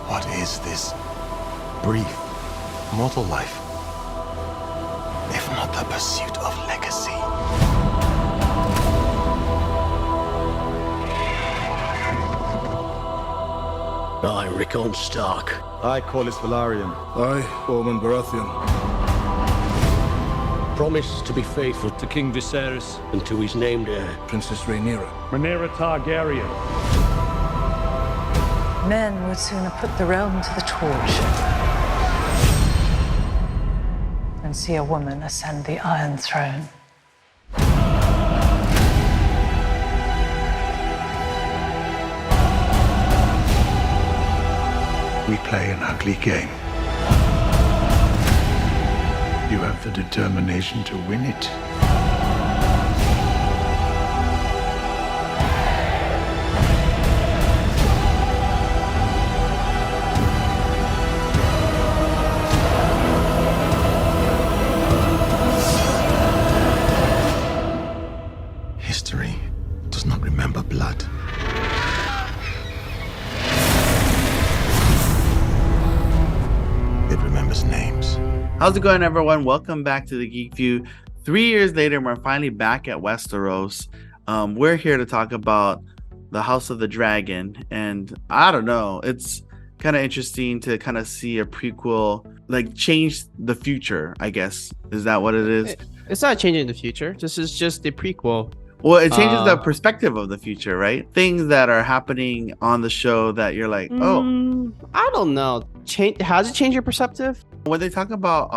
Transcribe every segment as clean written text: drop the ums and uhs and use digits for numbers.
What is this brief mortal life, if not the pursuit of legacy? I, Rickon Stark. I, Corlys Velaryon. I, Ormond Baratheon. Promise to be faithful to King Viserys and to his named heir, Princess Rhaenyra. Rhaenyra Targaryen. Men would sooner put the realm to the torch than see a woman ascend the Iron Throne. We play an ugly game. You have the determination to win it. History does not remember blood. It remembers names. How's it going, everyone? Welcome back to the Geek View. 3 years later, we're finally back at Westeros. We're here to talk about the House of the Dragon, and I don't know, it's kind of interesting to kind of see a prequel like change the future, I guess. Is that what it is? It's not changing the future. This is just the prequel. Well, it changes the perspective of the future, right? Things that are happening on the show that you're like, oh. I don't know. How's it change your perspective? When they talk about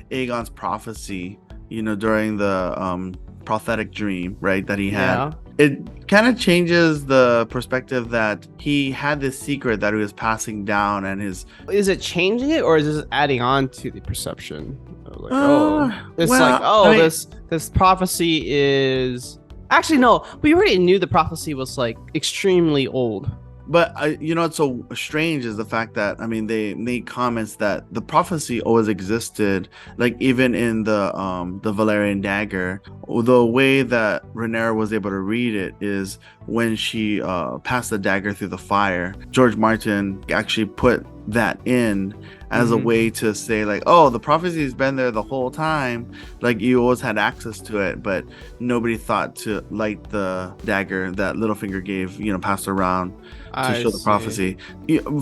Aegon's prophecy, you know, during the prophetic dream, right, that he had, it kind of changes the perspective that he had this secret that he was passing down, and his... Is it changing it, or is this adding on to the perception? Like, this prophecy is... Actually, no. We already knew the prophecy was like extremely old. But you know what's so strange is the fact that, I mean, they made comments that the prophecy always existed, like even in the Valyrian dagger. The way that Rhaenyra was able to read it is when she passed the dagger through the fire. George Martin actually put that in as a way to say, like, oh, the prophecy's been there the whole time, like you always had access to it, but nobody thought to light the dagger that Littlefinger gave, you know, passed around to show the prophecy.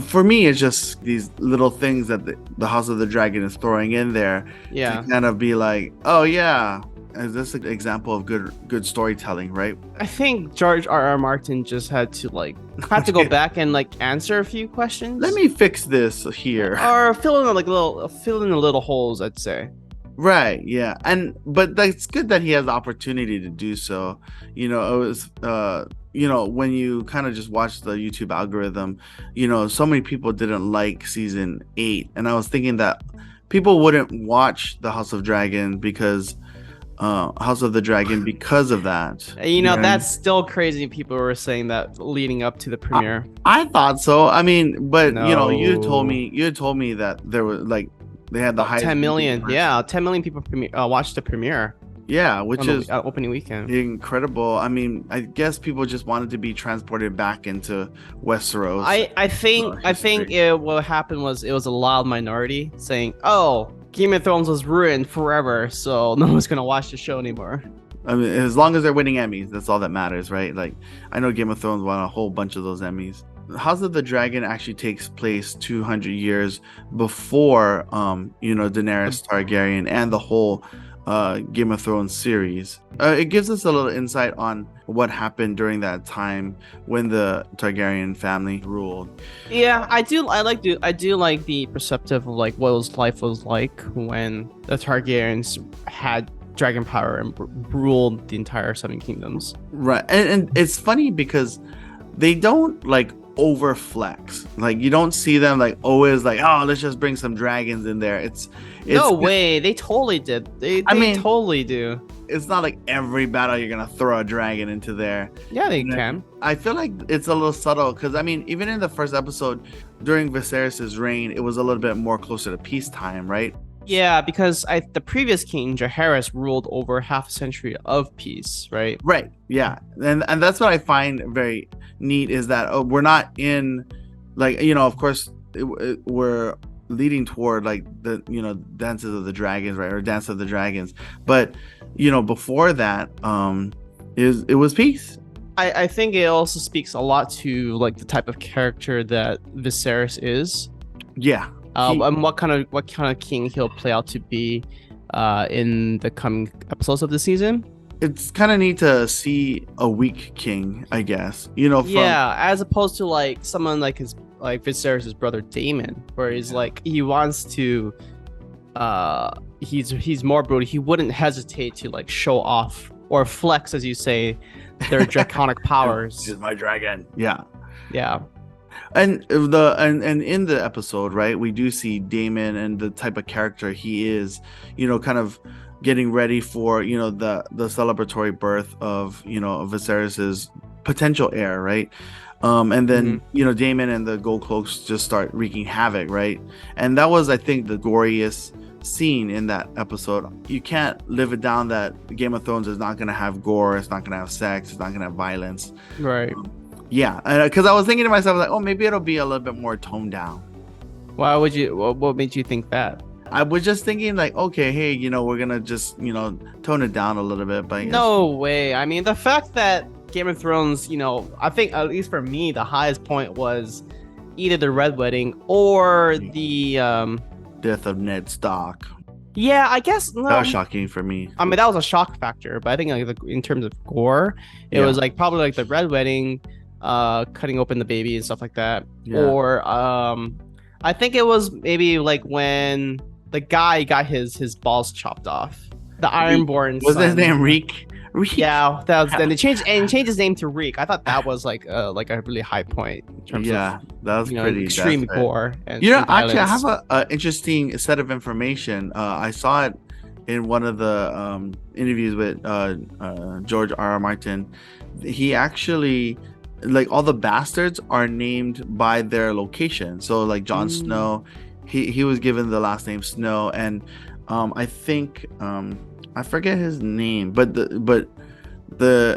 For me, it's just these little things that the House of the Dragon is throwing in there to kind of be like, oh yeah, is this an example of good storytelling, right? I think George R.R. Martin just had to go back and like answer a few questions. Let me fix this here, or fill in the little holes, I'd say. Right, yeah. But that's good that he has the opportunity to do so. You know, it was you know, when you kind of just watch the YouTube algorithm, you know, so many people didn't like season 8, and I was thinking that people wouldn't watch the House of Dragon because because of that. You know, that's still crazy. People were saying that leading up to the premiere. I thought so. I mean, but No. you know, you had told me that there was like they had the highest 10 million. Yeah, 10 million people watched the premiere. Yeah, which is opening weekend. Incredible. I mean, I guess people just wanted to be transported back into Westeros. I think what happened was it was a loud minority saying, "Oh, Game of Thrones was ruined forever, so no one's gonna watch the show anymore." I mean, as long as they're winning Emmys, that's all that matters, right? Like, I know Game of Thrones won a whole bunch of those Emmys. House of the Dragon actually takes place 200 years before, you know, Daenerys Targaryen and the whole Game of Thrones series. It gives us a little insight on what happened during that time when the Targaryen family ruled. Yeah, I do like the perspective of like what life was like when the Targaryens had dragon power and ruled the entire Seven Kingdoms. Right, and it's funny because they don't like overflex. Like, you don't see them like always like, oh, let's just bring some dragons in there. It's no way. They totally did. They totally do. It's not like every battle you're gonna throw a dragon into there. Yeah, they can. I feel like it's a little subtle because, I mean, even in the first episode during Viserys's reign, it was a little bit more closer to peacetime, right? Yeah, because the previous king, Jaehaerys, ruled over half a century of peace, right? Right, yeah. And that's what I find very neat is that we're not in, like, you know, of course, were leading toward like the dances of the dragons, right, or dance of the dragons. But before that, it was peace. I think it also speaks a lot to like the type of character that Viserys is. Yeah. And what kind of king he'll play out to be in the coming episodes of the season. It's kind of neat to see a weak king, I guess. Yeah, as opposed to like someone like Viserys' brother Daemon, where he's like he wants to he's more brutal. He wouldn't hesitate to like show off or flex, as you say, their draconic powers. This is my dragon. Yeah. And in the episode, right, we do see Daemon and the type of character he is, kind of getting ready for the celebratory birth of Viserys's potential heir, right? And then Daemon and the Gold Cloaks just start wreaking havoc, right? And that was, I think, the goriest scene in that episode. You can't live it down that Game of Thrones is not going to have gore, it's not going to have sex, it's not going to have violence, right? Yeah, because I was thinking to myself, like, oh, maybe it'll be a little bit more toned down. Why would you? What made you think that? I was just thinking, like, okay, hey, we're gonna just tone it down a little bit. But no way. I mean, the fact that Game of Thrones, I think at least for me, the highest point was either the Red Wedding or the death of Ned Stark. Yeah, I guess no. That was shocking for me. I mean, that was a shock factor, but I think like in terms of gore, it was like probably like the Red Wedding, cutting open the baby and stuff like that, or I think it was maybe like when the guy got his balls chopped off. The Ironborn was son. his name Reek? Yeah, that was. Then they changed his name to Reek. I thought that was like a really high point in terms of that was pretty extreme gore. And actually, I have a interesting set of information. I saw it in one of the interviews with George R.R. Martin. He actually, like, all the bastards are named by their location. So like Jon Snow, he was given the last name Snow, and I think I forget his name, but the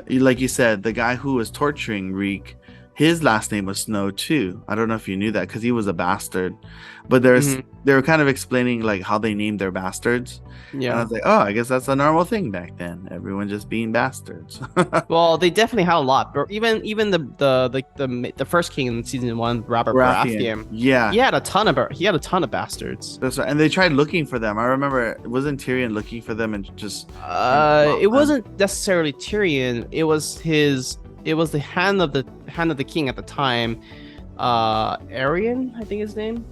like you said, the guy who was torturing Reek, his last name was Snow too. I don't know if you knew that because he was a bastard. But they were kind of explaining like how they named their bastards. Yeah, and I was like, oh, I guess that's a normal thing back then. Everyone just being bastards. Well, they definitely had a lot. But even the first king in season 1, Robert Baratheon. Yeah, he had a ton of bastards. That's right. And they tried looking for them. I remember, wasn't Tyrion looking for them and just? It wasn't necessarily Tyrion. It was the hand of the king at the time. Arion, I think his name.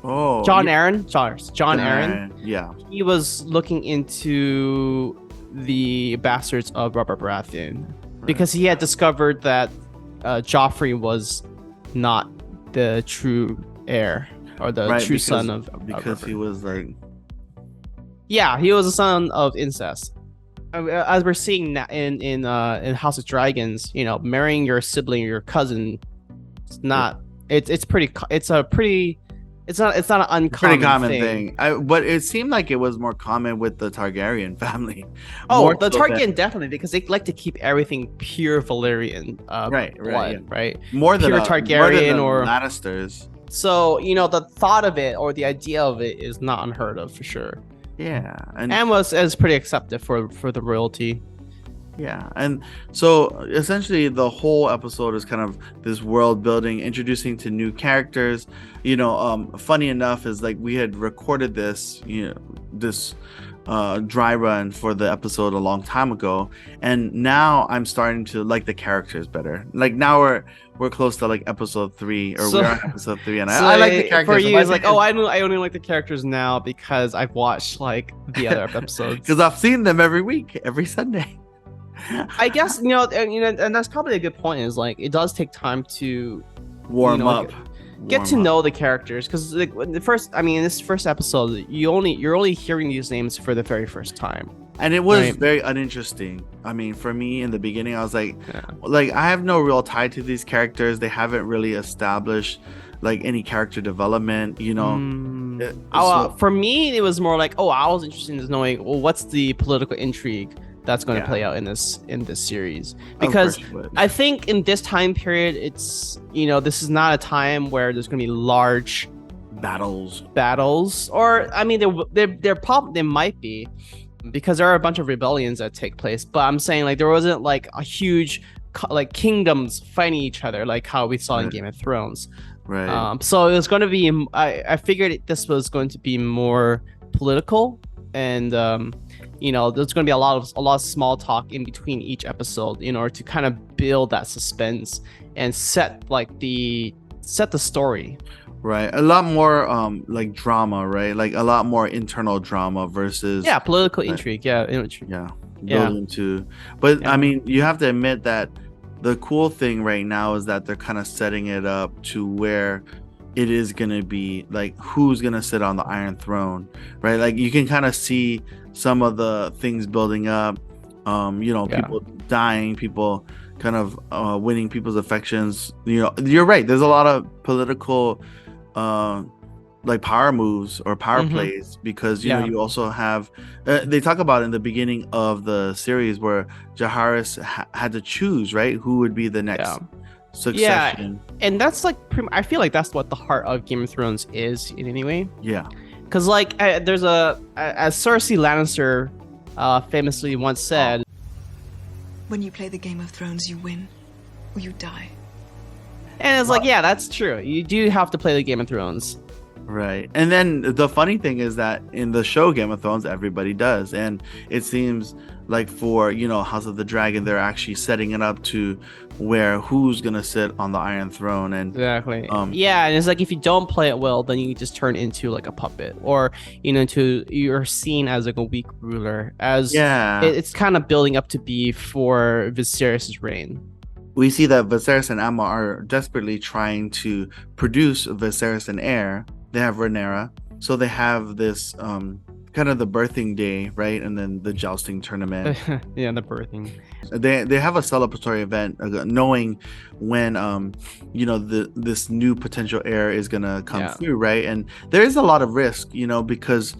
Oh, John Aaron. John Aaron. Yeah. He was looking into the bastards of Robert Baratheon because he had discovered that Joffrey was not the true heir or the true son of because he was like. Yeah, he was a son of incest. As we're seeing in House of Dragons, marrying your sibling or your cousin, it's not. It's not an uncommon pretty common thing. But it seemed like it was more common with the Targaryen family. Oh, the Targaryen definitely, because they like to keep everything pure Valyrian blood, right? More than pure Targaryen or Lannisters. So the thought of it or the idea of it is not unheard of for sure. Yeah, and was pretty accepted for the royalty. Yeah, and so essentially the whole episode is kind of this world building, introducing to new characters. Funny enough is like we had recorded this dry run for the episode a long time ago, and now I'm starting to like the characters better. Like now we're close to like episode 3, or we're on episode 3, and I like the characters. For you, it's like, I only like the characters now because I've watched like the other episodes. Because I've seen them every week, every Sunday. I guess and that's probably a good point. Is like it does take time to warm up, get to know the characters, because like in this first episode, you're only hearing these names for the very first time, and it was very uninteresting. I mean, for me in the beginning, I was like, I have no real tie to these characters. They haven't really established like any character development, For me, it was more like, I was interested in knowing, what's the political intrigue that's going to play out in this series, because I think in this time period, it's this is not a time where there's going to be large battles. Or I mean, they might be, because there are a bunch of rebellions that take place. But I'm saying like there wasn't like a huge like kingdoms fighting each other like how we saw in Game of Thrones. Right. So it was going to be. I figured this was going to be more political, and there's going to be a lot of small talk in between each episode in order to kind of build that suspense and set the story. Right. A lot more like drama, right? Like a lot more internal drama versus political intrigue. Building to. But I mean, you have to admit that the cool thing right now is that they're kind of setting it up to where it is going to be like who's going to sit on the Iron Throne, right? Like you can kind of see some of the things building up, people dying, people kind of winning people's affections. You're right. There's a lot of political like power moves or power plays, because you also have they talk about in the beginning of the series where Jaehaerys had to choose, right, who would be the next succession. And that's like I feel like that's what the heart of Game of Thrones is in any way. Because like there's as Cersei Lannister famously once said, when you play the Game of Thrones, you win or you die. And it's like, that's true. You do have to play the Game of Thrones. Right. And then the funny thing is that in the show Game of Thrones, everybody does. And it seems like for, House of the Dragon, they're actually setting it up to where who's going to sit on the Iron Throne. And exactly. And it's like if you don't play it well, then you just turn into like a puppet, or, you're seen as like a weak ruler. It's kind of building up to be for Viserys' reign. We see that Viserys and Aemma are desperately trying to produce Viserys an heir. They have Rhaenyra, so they have this kind of the birthing day, right, and then the jousting tournament. The birthing. They have a celebratory event, knowing when this new potential heir is gonna come through, right? And there is a lot of risk, because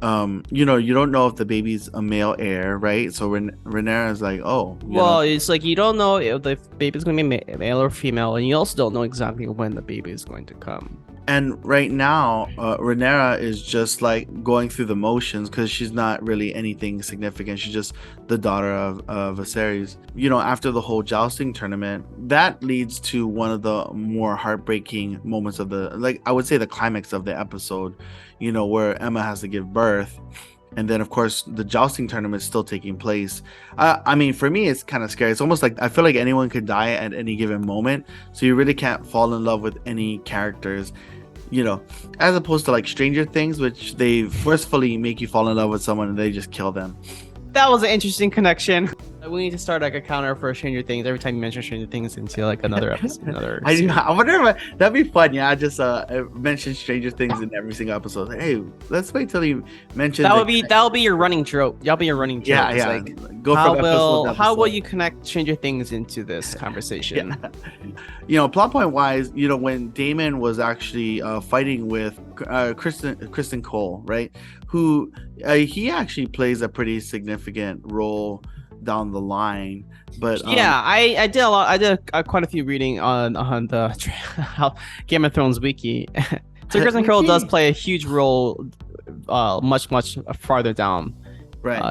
you don't know if the baby's a male heir, right? So Rhaenyra is like, it's like you don't know if the baby's going to be male or female, and you also don't know exactly when the baby is going to come. And right now, Rhaenyra is just like going through the motions because she's not really anything significant. She's just the daughter of Viserys. After the whole jousting tournament, that leads to one of the more heartbreaking moments of I would say the climax of the episode, where Aemma has to give birth. And then, of course, the jousting tournament is still taking place. I mean, for me, it's kind of scary. It's almost like I feel like anyone could die at any given moment. So you really can't fall in love with any characters, as opposed to like Stranger Things, which they forcefully make you fall in love with someone and they just kill them. That was an interesting connection. We need to start like a counter for Stranger Things every time you mention Stranger Things into like another episode. I wonder if that'd be fun. Yeah, I just mention Stranger Things in every single episode. Like, hey, let's wait till you mention. That'll be your running trope. That'll be your running trope. Yeah. Like, go how will you connect Stranger Things into this conversation? Plot point wise, when Daemon was actually fighting with Kristen Cole, right? Who he actually plays a pretty significant role down the line. But I did quite a few reading on the Game of Thrones wiki. So Kristen Cole does play a huge role much farther down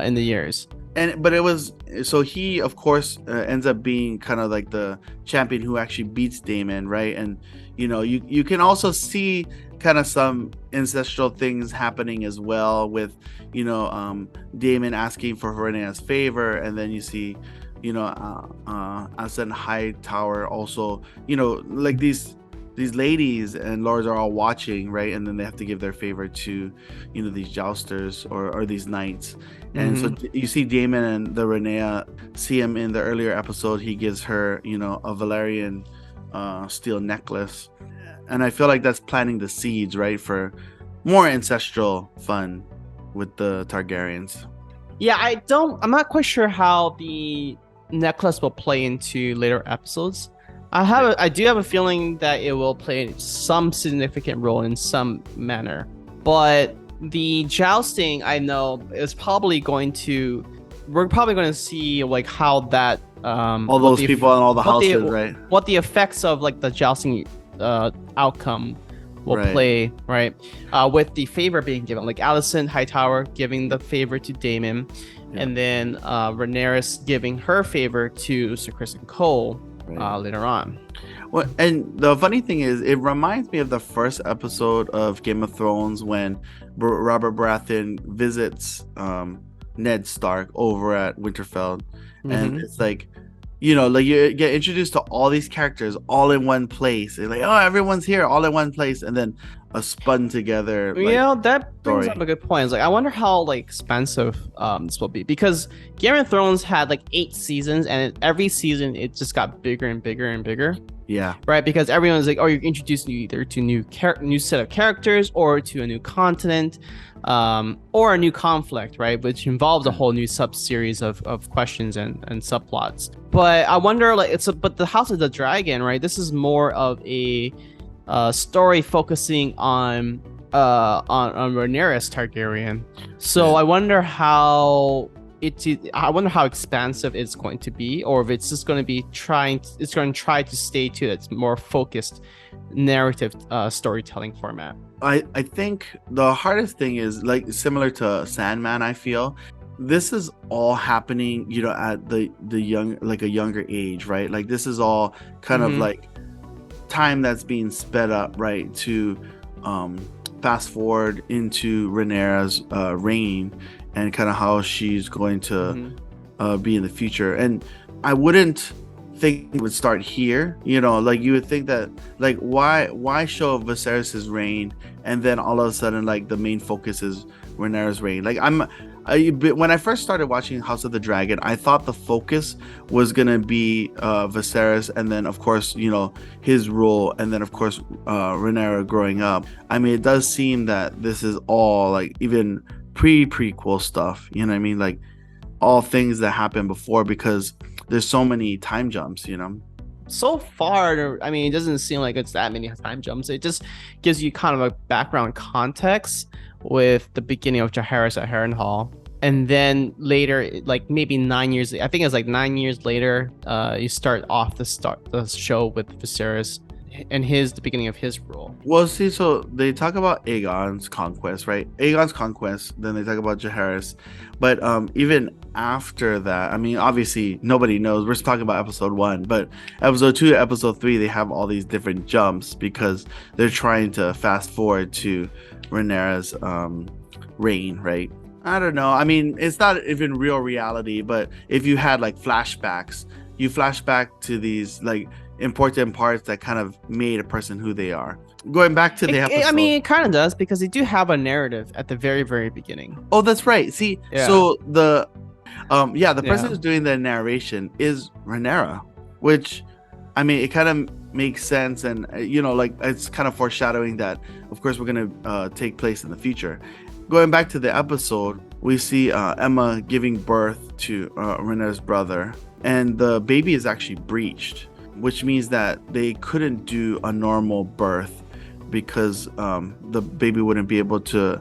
in the years. But it was so he of course ends up being kind of like the champion who actually beats Daemon, right? And you can also see kind of some ancestral things happening as well with Daemon asking for Rhaenyra's favor, and then you see Alicent Hightower also like these ladies and lords are all watching, right? And then they have to give their favor to these jousters or these knights. And so you see Daemon and the Rhaenyra see him in the earlier episode. He gives her a Valyrian steel necklace, and I feel like that's planting the seeds, right, for more ancestral fun with the Targaryens. Yeah, I'm not quite sure how the necklace will play into later episodes. I do have a feeling that it will play some significant role in some manner, but the jousting, I know, is probably we're probably going to see like how that all those people and all the houses, right? What the effects of like the jousting outcome will Right. play, right? With the favor being given, like Alicent Hightower giving the favor to Daemon, and then Rhaenyra giving her favor to Sir Criston Cole later on. Well, and the funny thing is, it reminds me of the first episode of Game of Thrones when Robert Baratheon visits Ned Stark over at Winterfell, and it's like, you know, like you get introduced to all these characters all in one place. It's like, oh, everyone's here all in one place, and then a spun together. Like, You know, that brings story. up a good point. It's like, I wonder how like expensive this will be, because Game of Thrones had like 8 seasons, and every season it just got bigger and bigger and bigger. Yeah. Right, because everyone's like, oh, you're introducing you either to new set of characters, or to a new continent, or a new conflict, right, which involves a whole new sub-series of questions and subplots. But I wonder, like, but the House of the Dragon, right, this is more of a story focusing on Rhaenyra Targaryen. So I wonder how expansive it's going to be, or if it's just going to be try to stay to its more focused narrative storytelling format. I think the hardest thing is, like, similar to Sandman, I feel this is all happening, you know, at the young, like a younger age, right? Like this is all kind of like time that's being sped up, right, to fast forward into Rhaenyra's reign, and kind of how she's going to be in the future. And I wouldn't think it would start here, you know, like you would think that, like, why show Viserys's reign and then all of a sudden, like, the main focus is Rhaenyra's reign. Like, when I first started watching House of the Dragon, I thought the focus was gonna be Viserys, and then of course, you know, his rule, and then of course Rhaenyra growing up. I mean, it does seem that this is all like even prequel stuff, you know what I mean, like all things that happened before, because there's so many time jumps, you know. So far, I mean, it doesn't seem like it's that many time jumps. It just gives you kind of a background context with the beginning of Jaehaerys at Harrenhal, and then later, like maybe 9 years, I think it's like 9 years later, you start off the show with Viserys and the beginning of his rule. Well, see, so they talk about Aegon's conquest, right? Aegon's conquest, then they talk about Jaehaerys. But even after that, I mean, obviously nobody knows. We're just talking about episode 1, but episode 2 to episode 3, they have all these different jumps because they're trying to fast forward to Rhaenyra's reign, right? I don't know. I mean, it's not even real reality, but if you had like flashbacks, you flash back to these like important parts that kind of made a person who they are. Going back to the episode. I mean, it kind of does, because they do have a narrative at the very, very beginning. Oh, that's right. See, so the person who's doing the narration is Rhaenyra, which, I mean, it kind of makes sense, and you know, like it's kind of foreshadowing that, of course, we're gonna take place in the future. Going back to the episode, we see Emma giving birth to Rhaenyra's brother, and the baby is actually breached, which means that they couldn't do a normal birth because the baby wouldn't be able to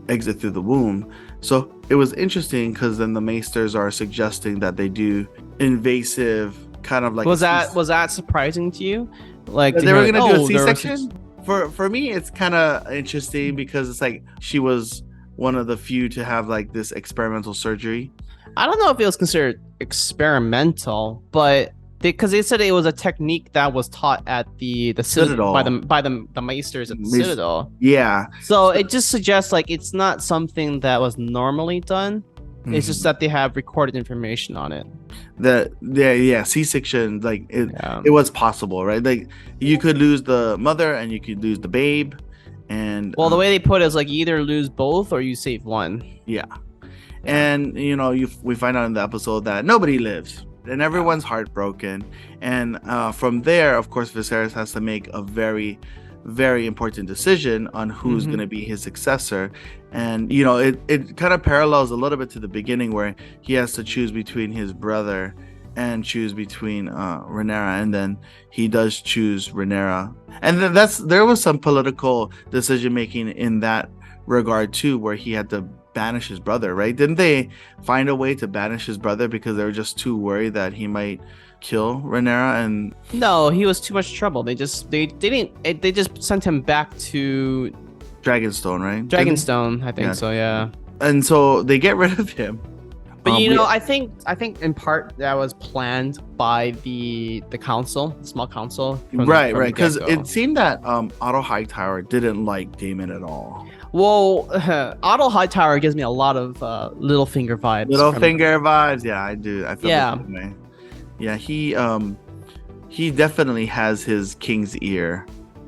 exit through the womb. So it was interesting because then the Maesters are suggesting that they do invasive kind of like. Was that surprising to you? Like they were gonna do a there C-section? For me, it's kind of interesting because it's like she was one of the few to have like this experimental surgery. I don't know if it was considered experimental, but because they said it was a technique that was taught at the Citadel by the Maesters at the Citadel. Yeah. So it just suggests like it's not something that was normally done. It's just that they have recorded information on it. C-section, like it was possible, right? Like you could lose the mother and you could lose the babe, and well, the way they put it is like you either lose both or you save one. Yeah. And you know, we find out in the episode that nobody lives and everyone's heartbroken, and from there, of course, Viserys has to make a very, very important decision on who's going to be his successor. And you know, it kind of parallels a little bit to the beginning where he has to choose between his brother and choose between Rhaenyra, and then he does choose Rhaenyra. And then there was some political decision making in that regard too, where he had to banish his brother, right? Didn't they find a way to banish his brother because they were just too worried that he might kill Rhaenyra, and No, he was too much trouble. They just sent him back to Dragonstone, right? Dragonstone. I think Yeah. so. Yeah. And so they get rid of him. But we- I think in part that was planned by the council, the small council. Right, because get-go. it seemed that Otto Hightower didn't like Daemon at all. Well, Otto Hightower gives me a lot of Littlefinger vibes. Littlefinger vibes, yeah, I do. I feel Yeah. the same way. Yeah, he definitely has his king's ear,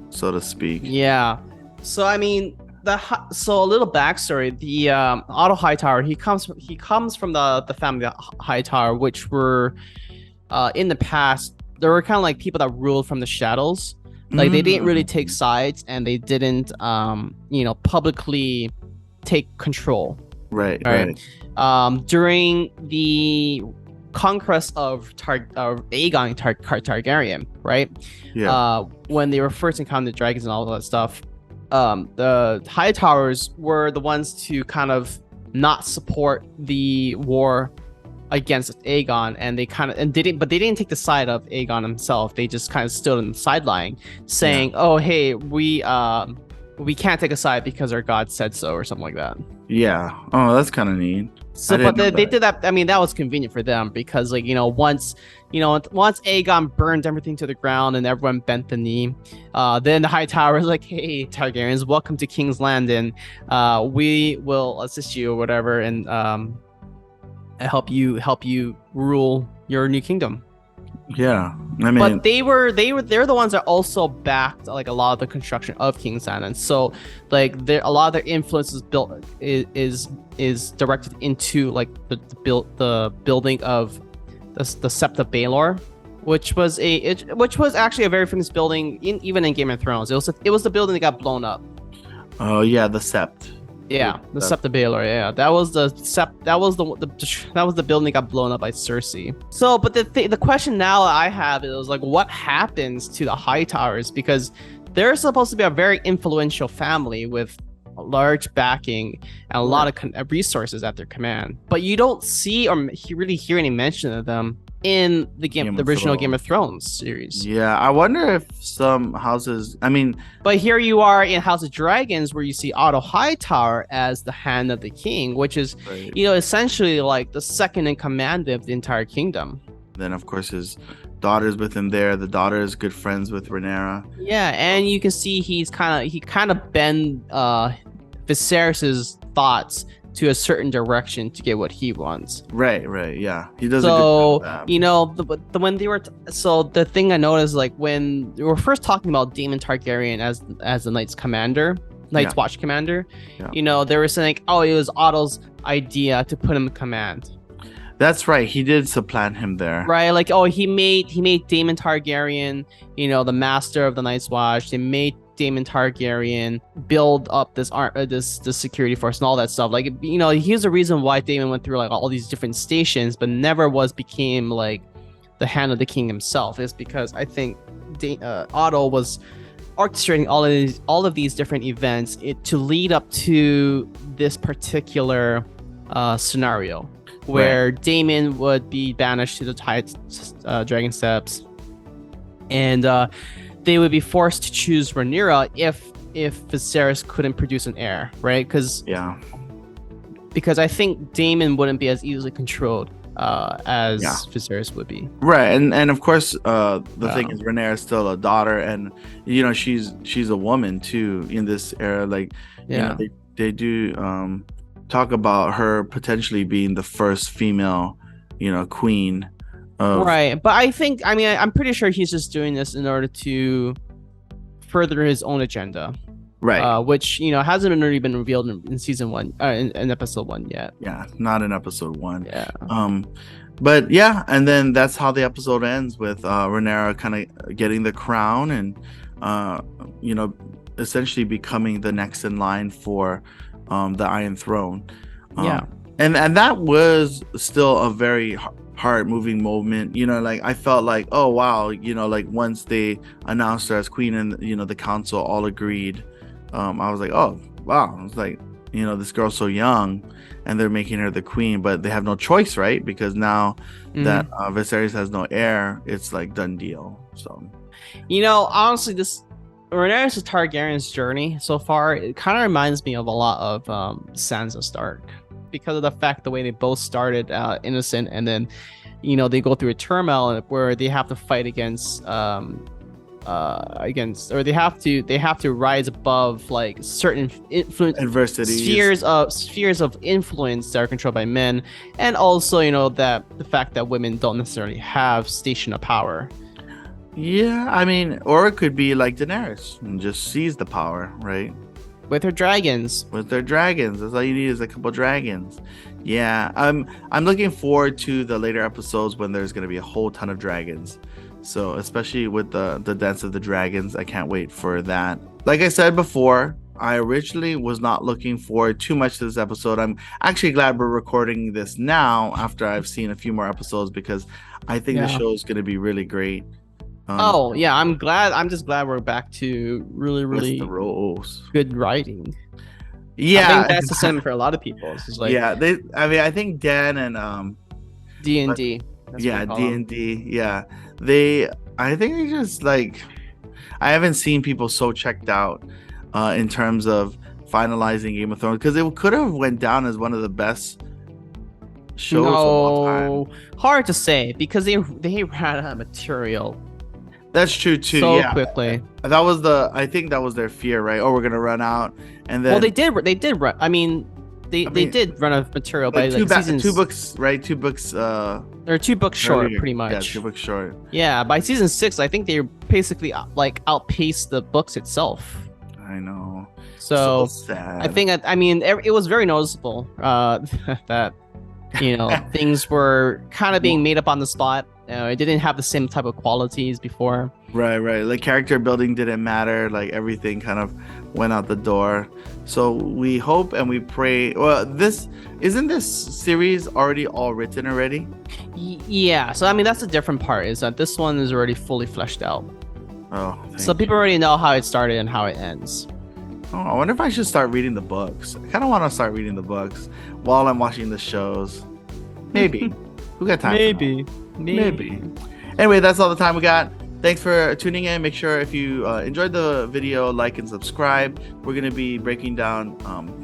so to speak. Yeah. So I mean, so a little backstory: the Otto Hightower, he comes from the family Hightower, which were in the past there were kind of like people that ruled from the shadows. Like they didn't really take sides, and they didn't publicly take control. Right. During the conquest of Aegon Targaryen, right? Yeah. When they were first encountered dragons and all that stuff, the Hightowers were the ones to kind of not support the war against Aegon, and they didn't take the side of Aegon himself. They just kind of stood on the sideline, saying, "Oh, hey, we can't take a side because our god said so," or something like that. Yeah. Oh, that's kind of neat. So, but they did that. I mean, that was convenient for them because, like, once Aegon burned everything to the ground and everyone bent the knee, then the Hightower is like, "Hey, Targaryens, welcome to King's Landing. We will assist you or whatever, and help you rule your new kingdom." Yeah. I mean, But they're the ones that also backed like a lot of the construction of King's Landing. So like a lot of their influence is directed into like the building of the Sept of Baelor, which was actually a very famous building even in Game of Thrones. It was the building that got blown up. oh yeah, the Sept. Yeah, the Sept of Baelor. Yeah, that was the Sept. That was the building that got blown up by Cersei. So, but the question now I have is like, what happens to the Hightowers? Because they're supposed to be a very influential family with a large backing and a lot of resources at their command. But you don't see or really hear any mention of them in the original Game of Thrones series. Yeah, I wonder if some houses. I mean, but here you are in House of Dragons, where you see Otto Hightower as the Hand of the King, which is, essentially like the second in command of the entire kingdom. Then of course his daughter's with him there. The daughter is good friends with Rhaenyra. Yeah, and you can see he kind of bend Viserys's thoughts to a certain direction to get what he wants. Right, yeah. He does. So when they were so the thing I noticed, like when they were first talking about Daemon Targaryen as the Night's Watch commander, they were saying, oh, it was Otto's idea to put him in command. That's right. He did supplant him there. Right, like he made Daemon Targaryen, the master of the Night's Watch. They made Daemon Targaryen build up this security force and all that stuff. Like, here's the reason why Daemon went through like all these different stations, but never became like the Hand of the King himself. Is because I think Otto was orchestrating all of these different events to lead up to this particular scenario where Daemon would be banished to the Dragon Steps, and they would be forced to choose Rhaenyra if Viserys couldn't produce an heir, right? Because I think Daemon wouldn't be as easily controlled as Viserys would be. Right, and of course, the thing is, Rhaenyra is still a daughter, and she's a woman too in this era. Like, they do talk about her potentially being the first female, queen. Right, but I'm pretty sure he's just doing this in order to further his own agenda, right? Which hasn't really been revealed in season 1, in episode 1 yet. Yeah, not in episode 1. Yeah. But yeah, and then that's how the episode ends with Rhaenyra kind of getting the crown and essentially becoming the next in line for the Iron Throne. And that was still a very heart moving moment. Like I felt like, oh wow, like once they announced her as queen and the council all agreed, I was like, oh wow. I was like, this girl so young, and they're making her the queen, but they have no choice, right? Because now that Viserys has no heir, it's like done deal. So, honestly, this Rhaenyra Targaryen's journey so far, it kind of reminds me of a lot of Sansa Stark, because of the fact the way they both started innocent, and then they go through a turmoil where they have to fight against or they have to rise above like certain adversity, spheres of influence that are controlled by men, and also that the fact that women don't necessarily have station of power. Yeah, I mean, or it could be like Daenerys and just seize the power, right? With her dragons. With their dragons. That's all you need is a couple dragons. Yeah, I'm looking forward to the later episodes when there's gonna be a whole ton of dragons. So especially with the Dance of the Dragons, I can't wait for that. Like I said before, I originally was not looking forward too much to this episode. I'm actually glad we're recording this now after I've seen a few more episodes, because I think the show is going to be really great. I'm just glad we're back to really good writing. Yeah, I think that's the sentiment for a lot of people. It's just like, I think Dan and D&D. D&D. Yeah, I think they just like, I haven't seen people so checked out in terms of finalizing Game of Thrones, because it could have went down as one of the best shows of all time. Hard to say, because they ran out of material. That's true too. So quickly. I think that was their fear, right? Oh, we're gonna run out, and then they did run. I mean, they did run out of material by seasons. 2 books, right? 2 books. They're 2 books short, pretty much. Yeah, 2 books short. Yeah, by season 6, I think they basically like outpaced the books itself. I know. So sad. I think it was very noticeable that things were kind of being made up on the spot. It didn't have the same type of qualities before. Right. Like character building didn't matter. Like everything kind of went out the door. So we hope and we pray. Well, this series already all written already? Yeah. So that's the different part, is that this one is already fully fleshed out. Oh. So people already know how it started and how it ends. Oh, I wonder if I should start reading the books. I kind of want to start reading the books while I'm watching the shows. Maybe. Who got time? Maybe. Anyway, that's all the time we got. Thanks for tuning in. Make sure if you enjoyed the video, like and subscribe. We're going to be breaking down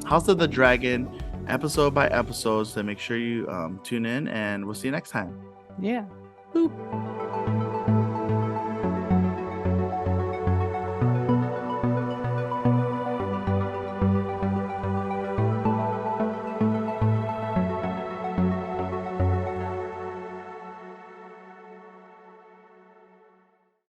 House of the Dragon episode by episode. So make sure you tune in, and we'll see you next time. Yeah. Boop.